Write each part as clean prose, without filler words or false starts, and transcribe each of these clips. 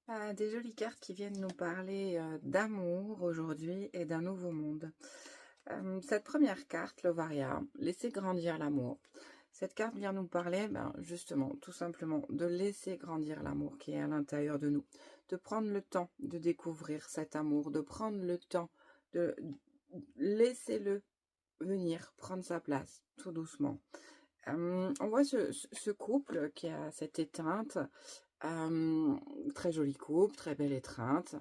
Des jolies cartes qui viennent nous parler d'amour aujourd'hui et d'un nouveau monde. Cette première carte, l'Ovaria, laisser grandir l'amour. Cette carte vient nous parler, justement, tout simplement, de laisser grandir l'amour qui est à l'intérieur de nous, de prendre le temps de découvrir cet amour, de prendre le temps de laisser-le venir, prendre sa place, tout doucement. On voit ce couple qui a cette étreinte, très joli couple, très belle étreinte.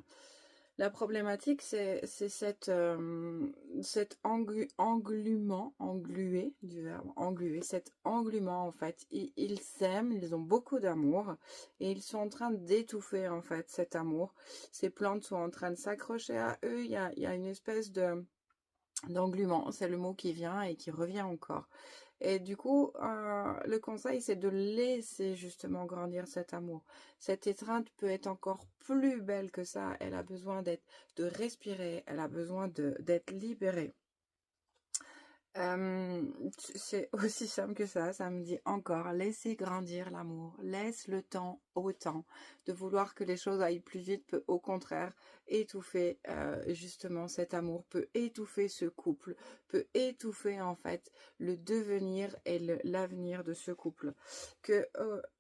La problématique, c'est cet englué, du verbe engluer, cet engluement en fait. Ils s'aiment, ils ont beaucoup d'amour et ils sont en train d'étouffer en fait cet amour. Ces plantes sont en train de s'accrocher à eux, il y a une espèce d'englument, c'est le mot qui vient et qui revient encore. Et du coup, le conseil, c'est de laisser justement grandir cet amour. Cette étreinte peut être encore plus belle que ça. Elle a besoin de respirer, elle a besoin d'être libérée. C'est aussi simple que ça me dit encore, laissez grandir l'amour, laisse le temps au temps. De vouloir que les choses aillent plus vite peut au contraire étouffer justement cet amour, peut étouffer ce couple, peut étouffer en fait le devenir et l'avenir de ce couple. Que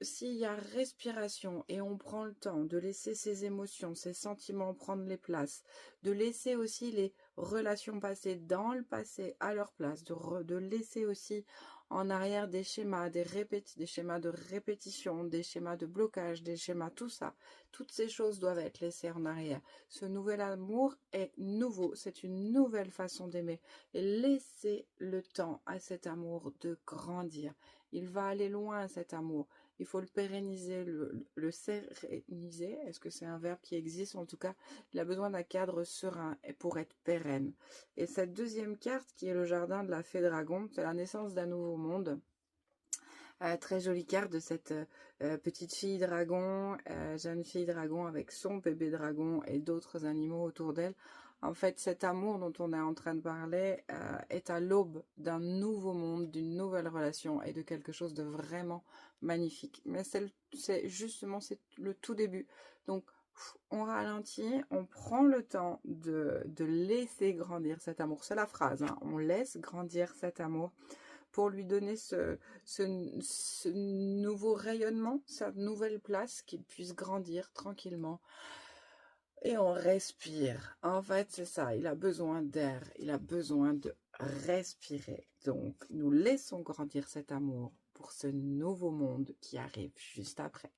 s'il y a respiration et on prend le temps de laisser ses émotions, ses sentiments prendre les places, de laisser aussi les relations passées dans le passé à leur place, de laisser aussi en arrière des schémas, des schémas de répétition, des schémas de blocage, des schémas, tout ça. Toutes ces choses doivent être laissées en arrière. Ce nouvel amour est nouveau, c'est une nouvelle façon d'aimer. Et laissez le temps à cet amour de grandir. Il va aller loin, cet amour. Il faut le pérenniser, le séréniser. Est-ce que c'est un verbe qui existe? En tout cas, il a besoin d'un cadre serein pour être pérenne. Et cette deuxième carte, qui est le jardin de la fée dragon, c'est la naissance d'un nouveau monde. Très jolie carte de cette petite fille dragon, jeune fille dragon avec son bébé dragon et d'autres animaux autour d'elle. En fait, cet amour dont on est en train de parler est à l'aube d'un nouveau monde, d'une nouvelle relation et de quelque chose de vraiment magnifique. Mais c'est justement le tout début. Donc, on ralentit, on prend le temps de laisser grandir cet amour. C'est la phrase, hein. On laisse grandir cet amour pour lui donner ce nouveau rayonnement, cette nouvelle place, qu'il puisse grandir tranquillement. Et on respire. En fait, c'est ça, il a besoin d'air, il a besoin de respirer. Donc, nous laissons grandir cet amour pour ce nouveau monde qui arrive juste après.